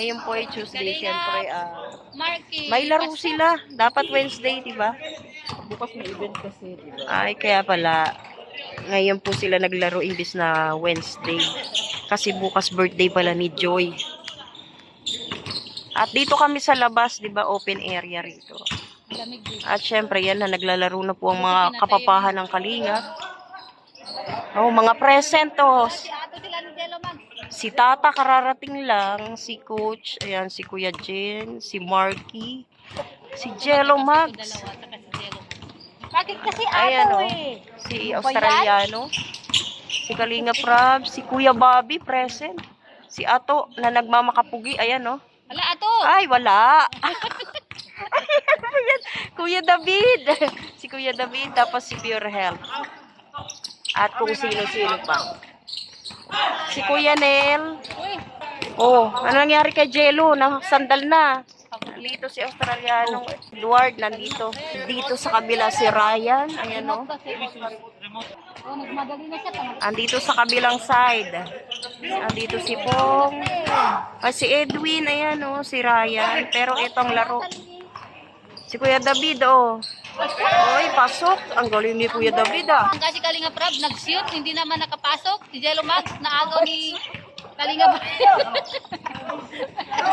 Ngayon po ay Tuesday, syempre. Marky. May laro sila. Dapat Wednesday, diba? Bukas may event kasi, diba? Ay, kaya pala. Ngayon po sila naglaro imbis na Wednesday. Kasi bukas birthday pala ni Joy. At dito kami sa labas, diba? Open area rito. At syempre, yan na, naglalaro na po ang mga kapapahan ng Kalinga. Oh, mga present, oh. Si Tata kararating lang, si Coach, ayan, si Kuya Jen, si Marky, si Jello Mags. Bakit kasi Ayan, ato oh. eh? Si Australiano, si Kalinga Prab, si Kuya Bobby present. Si Ato na nagmamakapugi, ayan, oh. Wala ato. Ay, wala. Ayan, Kuya David. Si Kuya David, tapos si Pure Health. At kung sino-sino pa. Si Kuya Nel. Uy, Oh, ano nangyari kay Jello? Sandal na. Dito si Australiano. Edward, nandito. Dito sa kabila si Ryan. Ayan, oh. nagmadali na siya. Andito sa kabilang side. Andito si Pong. Ay, si Edwin. Ayan, oh. Si Ryan. Pero itong laro. Si Kuya David, oh. Oy, pasok. Ang galing ni Kuya David, ah. Kasi Kalinga Prab, nag-shoot, hindi naman nakapasok. Si Jello Max, naagaw ni Kalinga Prab.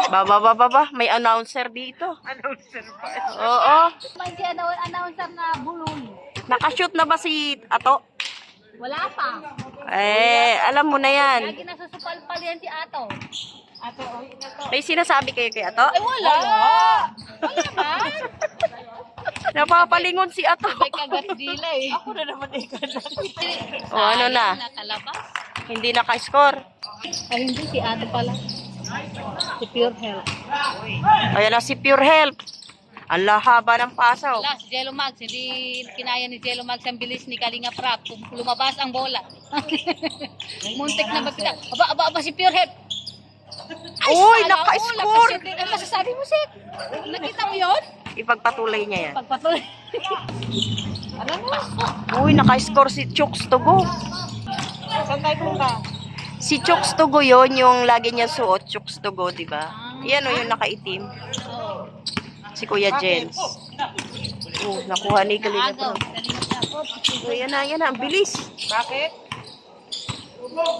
Baba. May announcer dito. Announcer pa. Oo. May si announcer na bulol. Nakashoot na ba si Ato? Wala pa. Alam mo na yan. Lagi nasusupal-pal yan si Ato. Ato, uwi na to. May sinasabi kayo kay Ato? Ay, wala. Wala man. Napapalingon si Ato. May kagat dila eh. Ako na naman eh kanan. O, ano na? Nakalabas. Hindi naka-score. Ay, hindi si Ato pala. Si Pure Health. Ayan na si Pure Health. Ang lahaba ng pasaw. Wala, si Jello Max. Hindi kinaya ni Jello Max ang bilis ni Kalinga Prab. Kung lumabas ang bola. Muntik na mapita. Aba, si Pure Health. Ay, Uy, sala, naka-score! Ano masasabi mo, Seth? Nakita mo yun? Ipagpatuloy niya yan. Pagpatuloy. Alam mo? Uy, naka-score si Chooks to go. Saan tayo punta? Si Chooks to go yun, yung lagi niya suot, Chooks to go, diba? Yan o, yung nakaitim. Oo. Si Kuya Jens. Nakuha ni Kalinga Agaw. Prab. So, yan na, ang bilis. Bakit?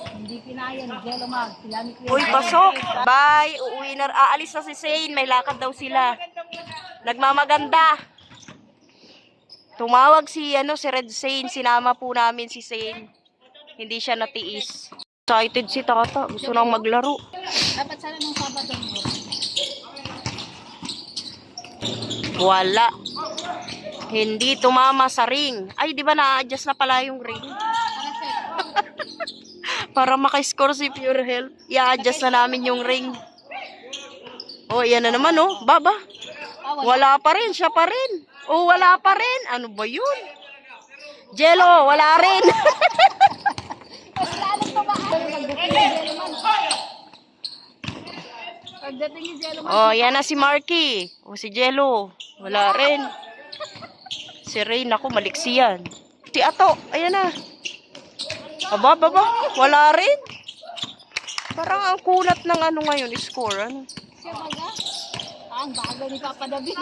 Hindi kinaya ni Jello Max. Sila ni Kuya. Uy, pasok. Bye. Uuwi na. Aalis na si Zane. May lakad daw sila. Nagmamaganda. Tumawag si Red Zane. Sinama po namin si Zane. Hindi siya natiis. Excited si Tata. Gusto nang maglaro. Dapat sana nung Sabado mo. Wala. Hindi tumama sa ring. Ay, di ba na-adjust na pala yung ring? Para Seth. Para maka-score si Pure Health. I-adjust na namin yung ring. Oh, yan na naman, oh. Baba. Wala pa rin. Siya pa rin. Oh, wala pa rin. Ano ba yun? Jello, wala rin. Mas lalong tumaan. Pagdating ni Jello Max. Pagdating ni Jello Max. Oh, yan na si Marky. Oh, si Jello. Wala rin. Si Rain, ako, maliksi yan. Si Ato, ayan na. Baba. Wala rin. Parang ang kulat ng ano ngayon, score. Ano? Siya baga? Ang bago ni Papa David.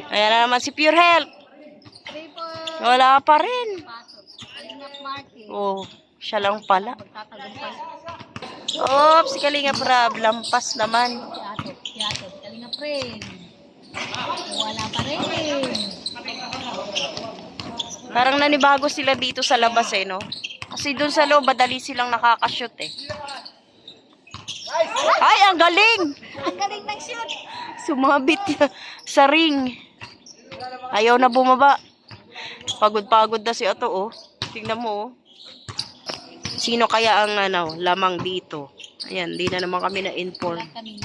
Ayan na naman si Pure Health. Triple. Wala pa rin. Pasok. Kalingap Marky. Oh, siya lang pala. Magtatagumpay. Oops, si Kalinga Prab. Lampas naman. Si Ato. Kalingap rin. Wala pa rin. Parang nanibago sila dito sa labas eh, no? Kasi dun sa loob, madali silang nakakashoot eh. Ay, ang galing! Ang galing ng shoot. Sumabit sa ring. Ayaw na bumaba. Pagod na si Ato, oh. Tingnan mo, oh. Sino kaya ang lamang dito? Ayan, di na naman kami na-inform. Kami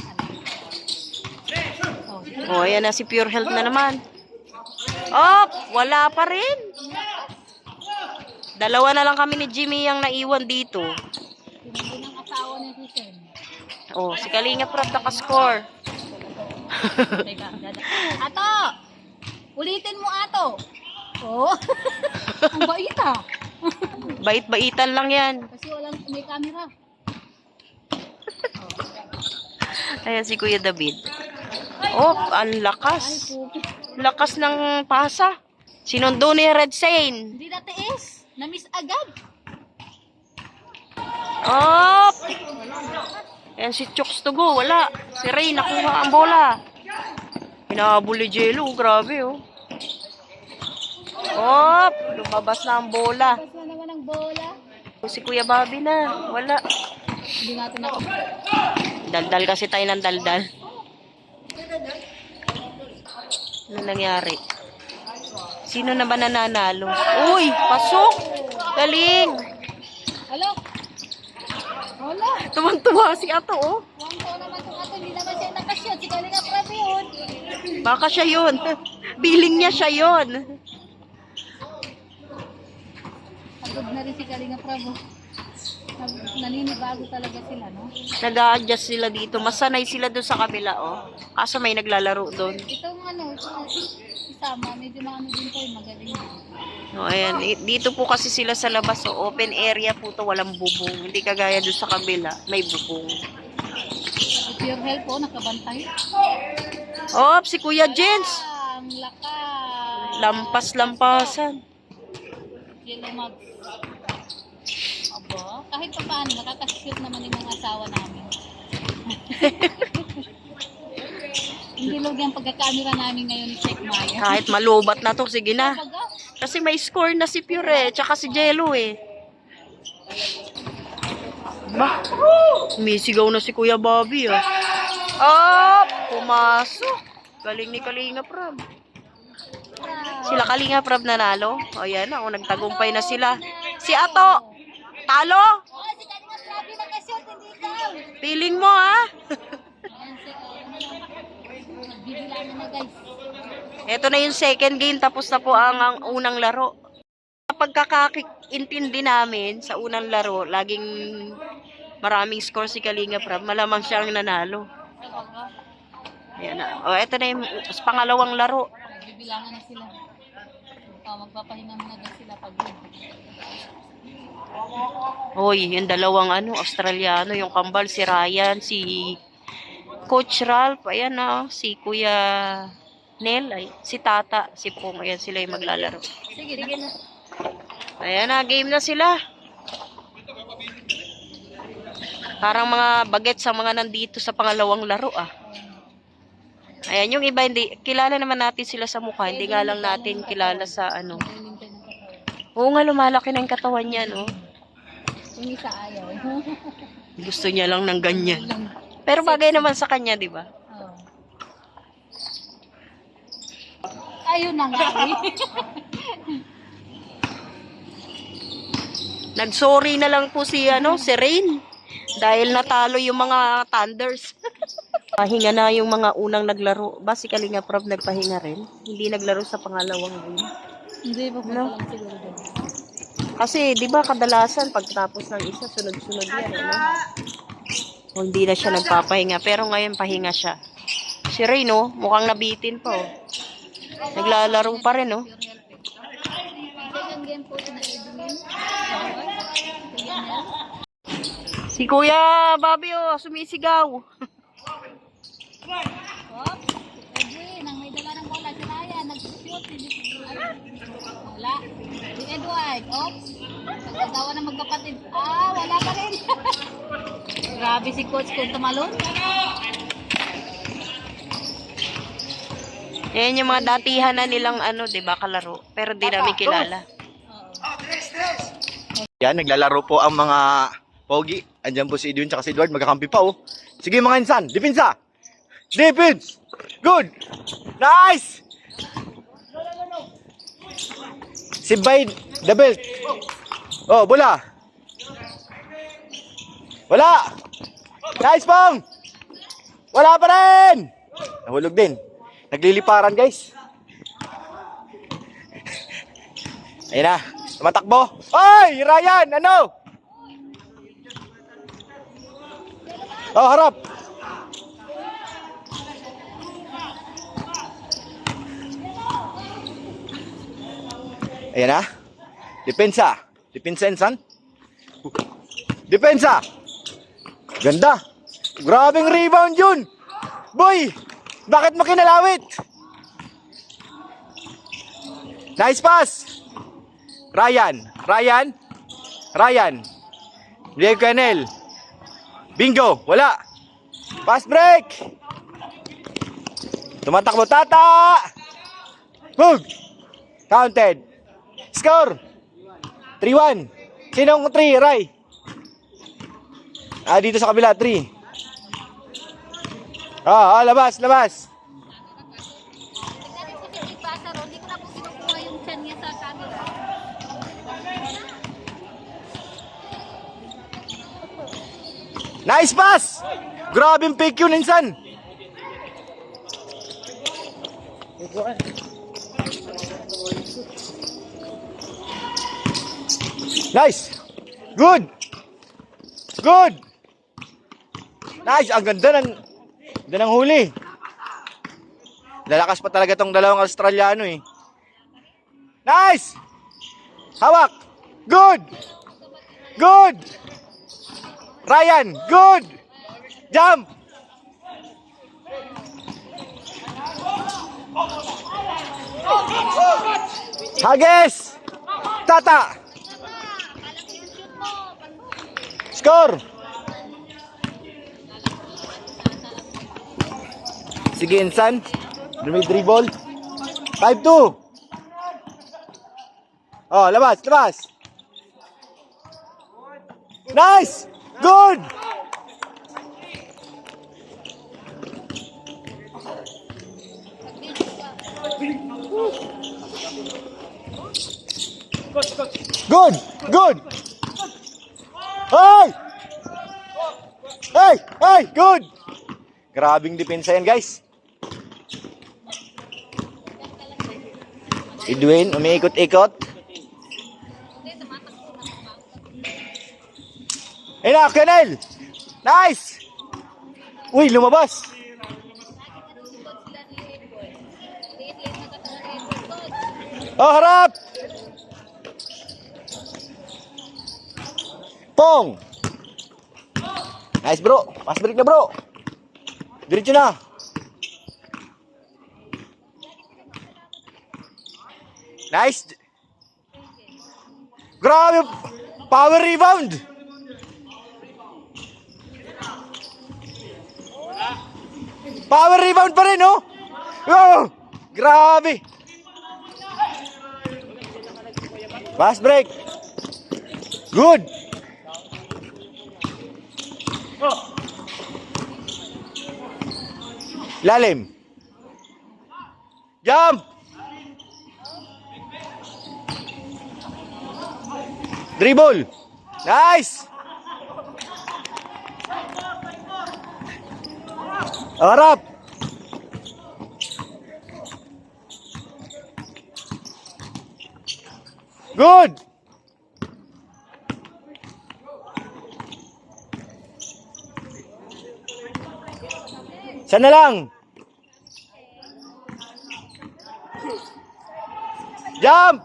Oh, ayan na si Pure Health na naman. Oh, wala pa rin. Dalawa na lang kami ni Jimmy ang naiwan dito. Hindi ng asawa ni Hussein. Oh, si Kalinga Prab naka-score. Teka, Ato! Ulitin mo, Ato! Oh, ang bait ah. Bait-baitan lang yan. Kasi walang may camera. Ayan si Kuya David. Oh, ang lakas. Lakas ng pasa. Sinundo ni Red Sain. Hindi natiis. Na-miss agad. Op! Ayan si Chooks to go. Wala. Si Ray nakuha ang bola. Hinahabol ni Jello. Grabe oh. Op! Lumabas na ang bola. Tapos na naman ang bola. Si Kuya Bobby na. Wala. Hindi natin ako. Daldal kasi tayo ng daldal. Ano nangyari? Sino na ba nananalo? Uy! Pasok! Galing! Alo? Wala. Tuwang-tuwa si Ato oh. Wang ko naman kung ato. Hindi naman siya nakashoot. Si Kalinga Prab yun. Baka siya yun. Feeling niya siya yun. Pagod na rin si Kalinga Prab. Naninibago talaga sila, no? Nag-a-adjust sila dito. Masanay sila doon sa kabila, oh. Kaso may naglalaro doon. Itong isama, medyo maano din po, magaling. Oh, ayan. Dito po kasi sila sa labas, oh. Open area po to, walang bubong. Hindi kagaya doon sa kabila, may bubong. If your help po, nakabantay. Oh, si Kuya Jens. Ang lakas. Lampas-lampasan. Yellow mag. Aba, kahit pa paano, nakakashoot naman yung mga asawa namin. Hindi log yung pagkakamera namin ngayon ni Check Maya. Kahit malubat na to, sige na. Baga, Kasi may score na si Pure, tsaka si Jello eh. Ba? Misigaw na si Kuya Bobby ah. Oh, pumasok. Galing ni Kalinga Prab. Sila Kalinga Prab nanalo. O yan na, nagtagumpay na sila. Si Ato, talo? oh, si Kalinga Prab yung nakashoot, hindi ikaw. Feeling mo ah. Magbibilangan na guys. Ito na yung second game, tapos na po ang unang laro. Pagkakaintindi namin sa unang laro, laging maraming score si Kalinga Prab, malamang siyang nanalo. Ayan na. O, ito na yung pangalawang laro. Magbibilangan na sila. Magpapahinga muna guys sila pag Hoy, yung dalawang Australiano, yung kambal, si Ryan, si Coach Ralph, ayan na, si Kuya Nel, ay, si Tata, si Pong, ayan sila yung maglalaro. sige na. Ayan na, game na sila. Parang mga baget sa mga nandito sa pangalawang laro ah. Ayan, yung iba hindi, kilala naman natin sila sa mukha, hindi nga lang natin kilala sa ano. Oo nga, lumalaki na yung katawan niya, no? Yung isa ayaw. Gusto niya lang ng ganyan. Pero bagay naman sa kanya, di ba? Oh. Ayun na nga eh. Nag-sorry na lang po si Rain. Dahil natalo yung mga Thunders. Pahinga na yung mga unang naglaro. Ba si Kalinga Prab nagpahinga rin? Hindi naglaro sa pangalawang game. Hindi pa No? lang siguro doon. Kasi, di ba, kadalasan, pagtapos ng isa, sunod-sunod yan, O, hindi na siya nagpapahinga. Pero ngayon, pahinga siya. Si Ray, no? Mukhang nabitin pa, oh. Naglalaro pa rin, no? Second game po na Edwin. Si Kuya Bobby, oh, sumisigaw. Oh, Edwin, ang may dala ng bola. Si Ryan, nag-shoot. Wala. Si Edward, oops. Nagkatawa na magkapatid. Wala pa rin. Grabe si coach kung tumalon. Yan yung mga datihan na nilang diba, kalaro. Pero di namin kilala. Yan, naglalaro po ang mga pogi. Andyan po si Edwin tsaka si Edward, magkakampi pa oh. Sige mga insan, depensa! Defense! Good! Nice! Si by the belt. Oh, bola. Wala! Nice pong! Wala pa rin! Nahulog din. Nagliliparan guys. Ayun na, tumatakbo. Oy, Ryan, ano? Oh, harap. Ayan na. Depensa. Depensa, insan. Depensa. Ganda. Grabing rebound yun. Boy, bakit mo kinalawit? Nice pass. Ryan. Diego Canel. Bingo, wala. Pass break. Tumatakbo Tata. Hug. Counted. Score. 3-1. Sinong 3, Ray? Dito sa kabila, 3. Labas. Tignan po si Big Pasaro. Hindi ko na po kinukuha yung chan niya sa camera. Nice pass. Grabing pick yun, insan. Nice. Good. Nice. Ang ganda ng huli. Lalakas pa talaga tong dalawang Australiano eh. Nice. Hawak. Good. Ryan. Good. Jump. Hages. Tata. Score. Sige, insan. Dribble. 5-2. Labas. Nice. Good. Good. Hey, good. Grabing depensa yan, guys. Edwin, umiikot-ikot. Kenel. Nice. Uy, lumabas. Harap. Pong. Nice, bro. Pass break na, bro. Diretso na. Nice. Grabe. Power rebound. Power rebound pa rin, oh. Grabe. Pass break. Good. Lalim. Jump. Dribble. Nice. Harap. Good. Sana lang. Jump.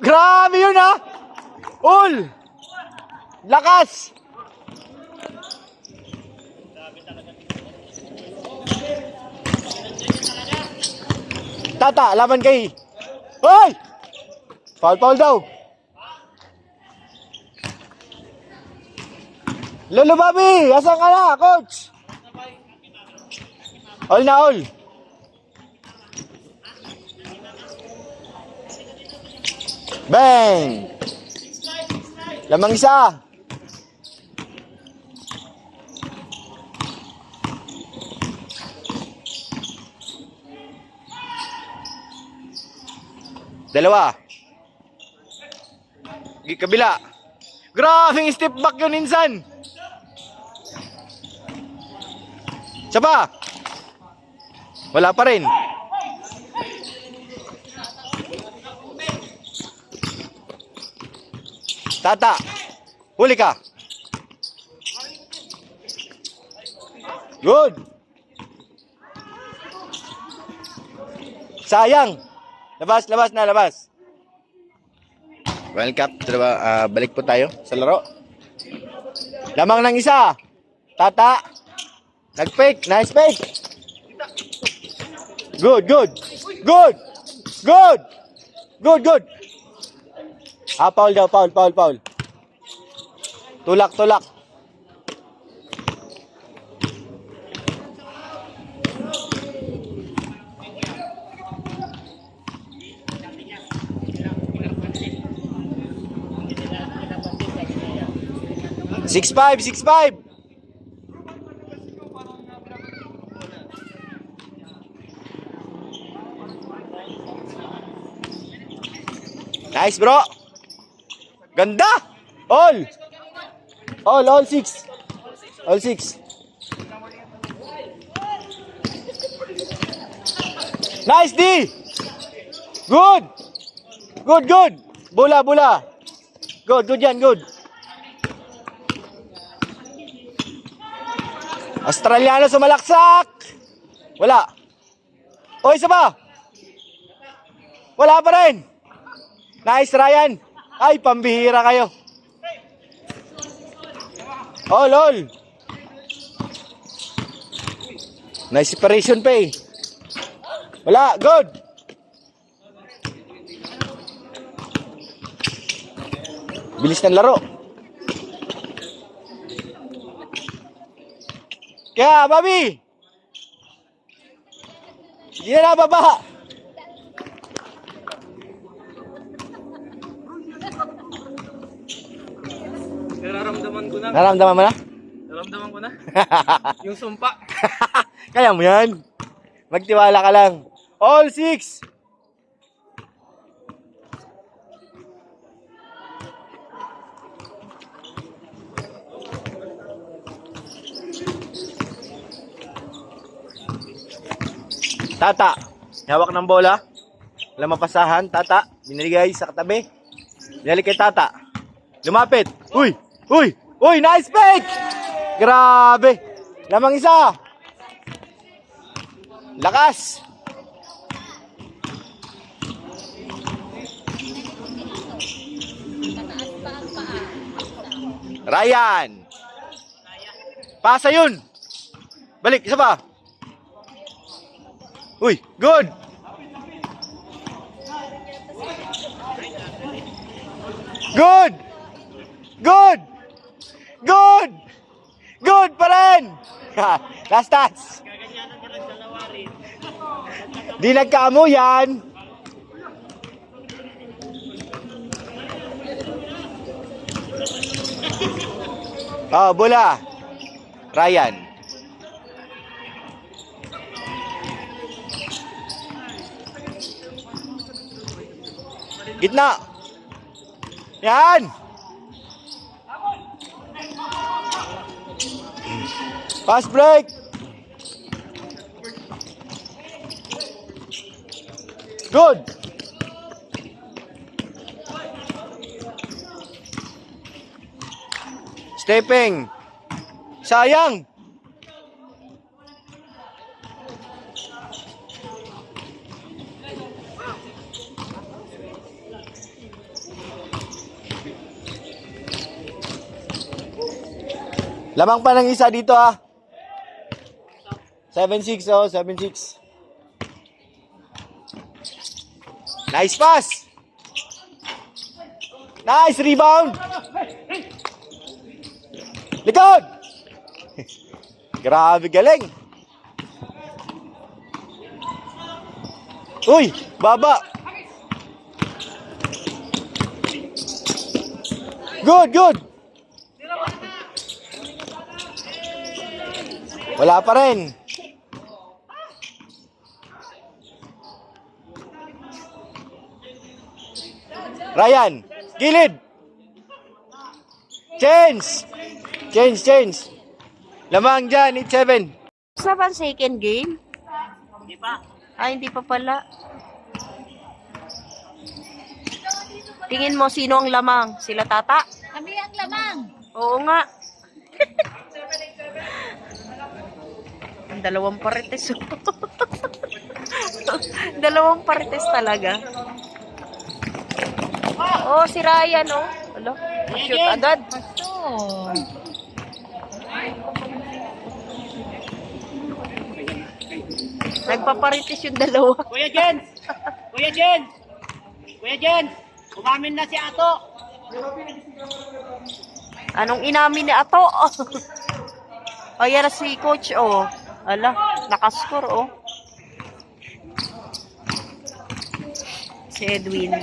Grabe yun, ha. Ul. Lakas. Tata, laban kay. Hoy! Foul daw. Lolo Bobby, asan ka na, coach? All na all. Bang! Lamang isa. Dalawa. Kabila. Grabing step back yun, insan. Isa pa. Wala pa rin. Tata, huli ka. Good. Sayang. Labas. Welcome. Balik po tayo sa laro. Lamang ng isa. Tata. Nag-fake. Nice fake. Good, good. Good. Good. Good, good. Foul daw. Foul. Tulak. 6'5". Nice, bro. Ganda. All 6. All 6. Nice, D. Good. Bola. Good yan, good. Australiano sumalaksak. Wala. O, isa ba? Wala pa rin. Nice, Ryan. Ay, pambihira kayo. All. Nice separation pay. Wala, good. Bilis ng laro. Kaya, Bobby. Hindi na nababa. Nararamdaman mo na? Naramdaman ko na. Yung sumpa. Kaya mo yan. Magtiwala ka lang. All 6. Tata. Hawak ng bola. Walang mapasahan. Tata. Binigay sa katabi. Binalik kay Tata. Lumapit. Uy! Nice fake! Grabe. Lamang isa. Lakas. Ryan. Pasa yun. Balik, isa pa. Uy, good. Good pa rin. Last touch. Di nagkaamo yan. Bola. Ryan. Gitna. Yan. Pass break. Good. Stepping. Sayang. Lamang pa ng isa dito 7-6 7-6. Nice pass. Nice rebound. Likod. Grabe galing. Uy, baba. Good. Wala pa rin. Ryan, gilid. Change. Lamang dyan, 8-7. Sa ba ang second game? Hindi pa. Hindi pa pala. Tingin mo sino ang lamang? Sila Tata? Kami ang lamang. Oo nga. Ang dalawang parites. Dalawang parites talaga. Si Ryan, Shoot agad. Pasto. Nagpaparitis yung dalawa. Kuya Jen! Kuya Jen! Kuya Jen! Umamin na si Ato! Anong inamin ni Ato? O, yan na si Coach, oh. Ala, nakascore, oh. Si Edwin.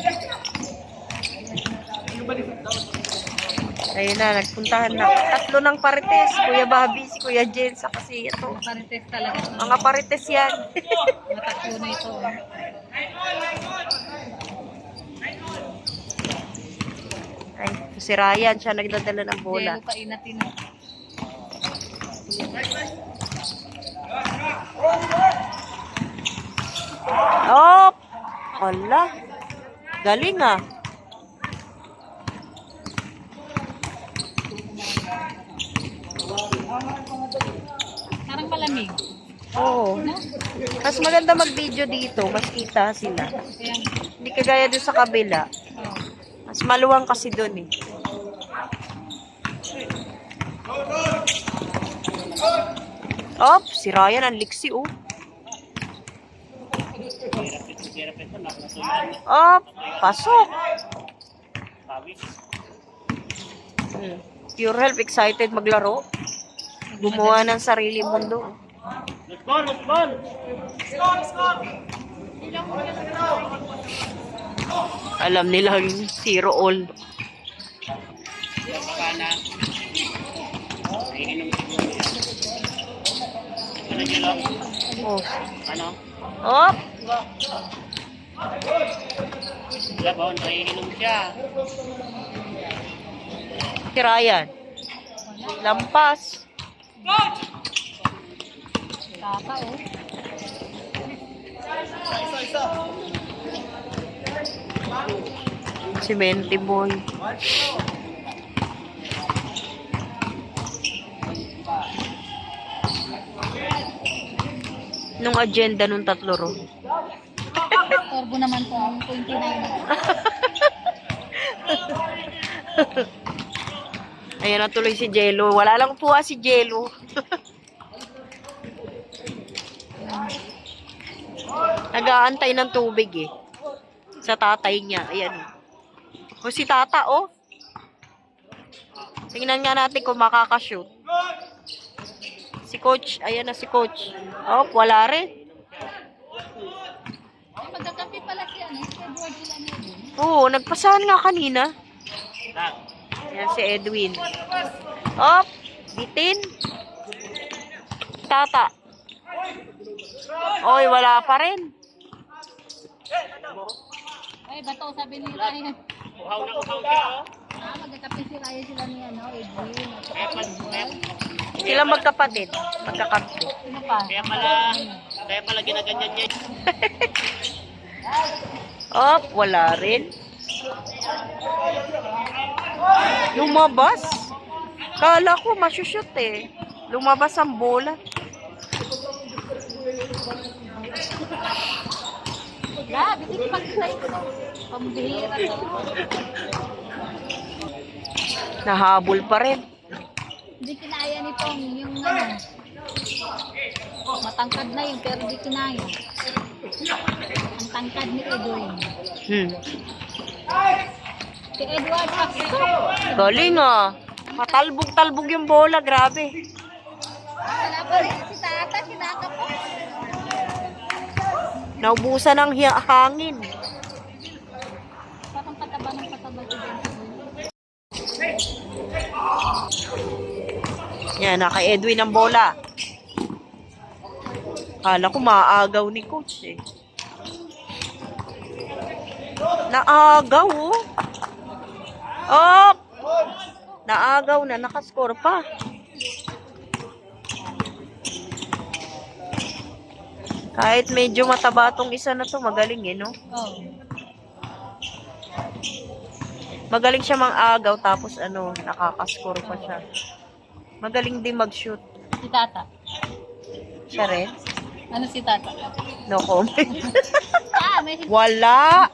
Ayun na, nagpuntahan na. Tatlo ng parites. Kuya Bobby, si Kuya Jen, sa kasi ito. Parites talaga. Mga parites yan. Matakbo na ito. Ay, si Ryan, siya nagdadala ng bola. Jello kainatin. Oh! Ala. Galing ah. Parang malamig. Oo. No? Mas maganda mag-video dito. Mas kita sila. Kaya, Hindi kagaya doon sa kabila. oh. Mas maluwang kasi doon eh. Oh, si Ryan ang liksi oh. Oh, pasok. Pure Health excited maglaro. Gumawa ng sarili mundo. Let's go! Let's go! Alam nila yung 0 all. Baka na. Iinom siguro. Ano Jen? Oh. Ano? Oh, Labon, naiinom siya. si Ryan. Lampas. Tata, oh. Si Menti Boy. Nung agenda nung tatlo ro. Turbo naman po ang 29. Ayan na tuloy si Jello. Wala lang puwa si Jello. Nag-aantay ng tubig eh. Sa tatay niya. Ayan. O si tata oh. Tingnan nga natin kung makakashoot. Si coach. Ayan na si coach. Oh, wala rin. Ay, magkakapi pala si ano, si Edward sila niya din. Oo, nagpasahan nga kanina. Ayan si Edwin. Oh, bitin. Tata. Oy, wala pa rin. Ay, bato, sabi ni Ryan. Uhaw na uhaw siya, oh. Magkakapi si Ryan sila ni ano, Edwin. At saka Kaya si pala, Edward. Sila magkapatid. Magkakampi. Sino pa? kaya pala ginaganyan niya. Oh, wala rin. Lumabas. Kala ko masushoot eh. Lumabas ang bola. Grabe, hindi pag-try ko. Pambihira to. Nahabol pa rin. Hindi kinaya nitong yung ano. Matangkad na yun, pero hindi kinaya. Ang tangkad ni Edwin. Si Edward pasok. Galing ah. Matalbog-talbog yung bola. Grabe. Wala pa rin si Tata, sinaka po. Naubusan ng hangin. Parang pataba ng pataba si Ben. Yan, naka Edwin ang bola. Kala ko maagaw ni coach eh. Naagaw oh. Oh! Naagaw na, nakascore pa. Kahit medyo mataba tong isa na to, magaling eh, no? Oh. Magaling siya mang-agaw tapos ano, nakakascore pa siya. Magaling din mag-shoot. Si Tata. Siya rin? Ano si Tata? No comment. May Wala!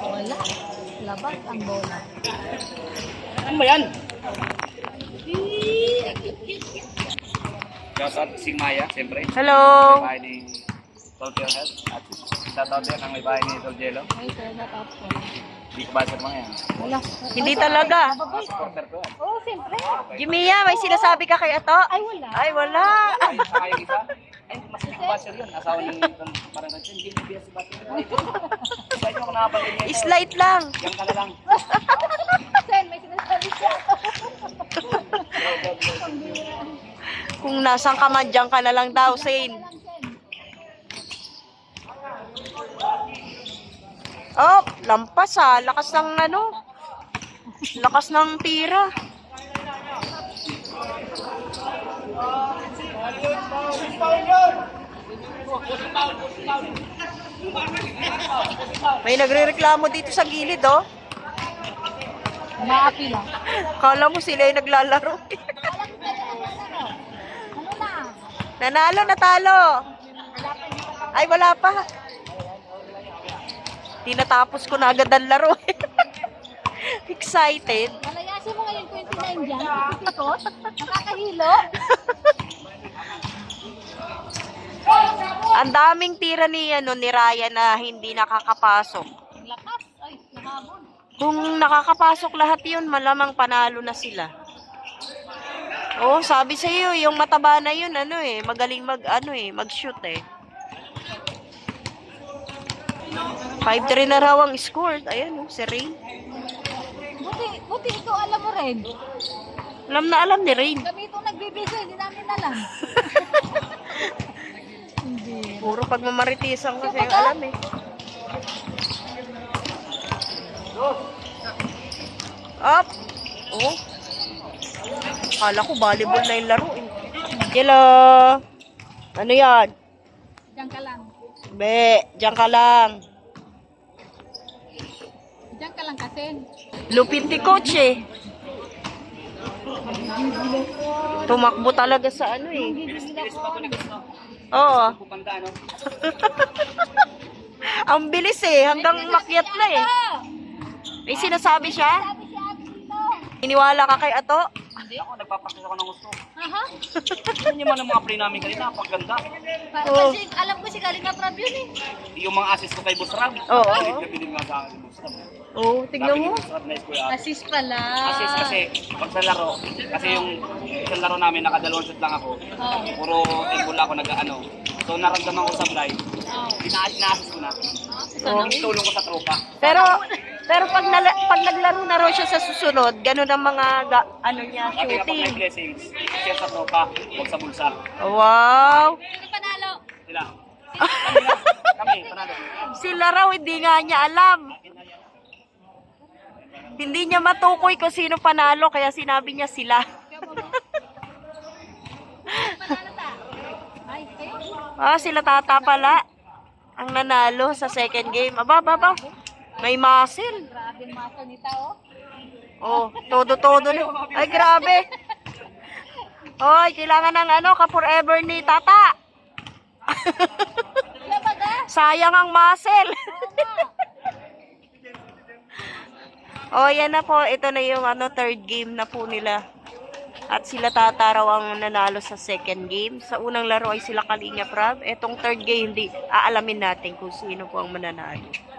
wala. Wala labas ang bola. Ano ba yan? Shoutout si Maya, siyempre. Hello. May bahay ni Soldier Health. At shoutout din ang may bahay ni Soldielo. Ay, sir, natap ko. Hindi ko ba sa mga yan? Wala. Hindi talaga. Supporter ko yan. Oo, siyempre. Jimia, may sinasabi ka kay Ato? Ay, wala. Ay, wala. Ay, saka yung isa. Ay, mas basher yun. Asawa ni parang nandiyan. Hindi mo biya si basher. Kahit ako nakapalin niya. Slight lang. Yan ka na lang. Sen, may sinasabi siya. Kung nasang ka man, dyan ka na lang daw, Sain. Oh, lampas ah. Lakas ng ano. Lakas ng tira. May nagrereklamo dito sa gilid, oh. Maapi lang. Kala mo sila yung naglalaro. Ano na? Nanalo, natalo. Ay, wala pa. Tinatapos ko na agad ang laro. Excited. Malayasin mo ngayon 29 dyan. Ikot. Nakakahilo. Ang daming tira ni Ryan na hindi nakakapasok. Ang lakas. Ay, nahabol. Kung nakakapasok lahat yun, malamang panalo na sila. Oh, sabi sa iyo, yung mataba na yun, magaling mag-shoot eh. 5-3 na raw ang score. Ayan, si Rain. Buti ikaw alam mo rin. Alam na alam ni Rain. Kami itong nagbibigay, hindi namin alam. Hindi. Puro pagmamaritisan kasi yung alam eh. Up! Oh. Kala ko volleyball na yung laro eh. Hello! Ano yan? Diyan ka lang. Be, diyan ka lang. Diyan ka lang kasi. Lupit ni coach eh. Tumakbo talaga sa ano eh. Oo. Pupanda, ano? Ang bilis eh, hanggang makyat na eh. May sinasabi siya? Sabi si ate dito. Iniwala ka kay Ato? Hindi ako, nagpapakita ako ng gusto. Aha. Tignan niyo man ang mga play namin kanina, napakaganda. Kasi alam ko si galing na Prab yun eh. Yung mga assist ko kay Boss Ram. Oo. Pilit nga sa akin, Boss Ram. Oo, tignan mo. Boss Ram, nice ko yung Assist pala. assist kasi, pag sa laro, kasi yung isang laro namin, nakadalawang shot lang ako. Oo. Puro table ako nag-ano. So naramdaman ko sa blind. Oo. Ina-assist ko na. Oo. Tulong ko sa tropa. Pero pag naglaro na raw siya sa susunod, ganun ang mga niya, Pati kapag may shooting. blessings, share sa tropa, huwag sa bulsa. Wow! Sino panalo? Sila. Kami, panalo. Sila raw, hindi nga niya alam. Hindi niya matukoy kung sino panalo, kaya sinabi niya sila. Panalo ta? Ay, kayo? Ah, sila tata pala. Ang nanalo sa second game. Aba. May muscle. Grabe ang masa ni Tao. Oh, todo na. Ay, grabe. Hoy, kailangan ng ka-forever ni tata. Wala ba ga? Sayang ang muscle. Oh, yan na po. Ito na yung third game na po nila. At sila tata raw ang nanalo sa second game. Sa unang laro ay sila Kalinga Prab. Etong third game, aalamin natin kung sino po ang mananalo.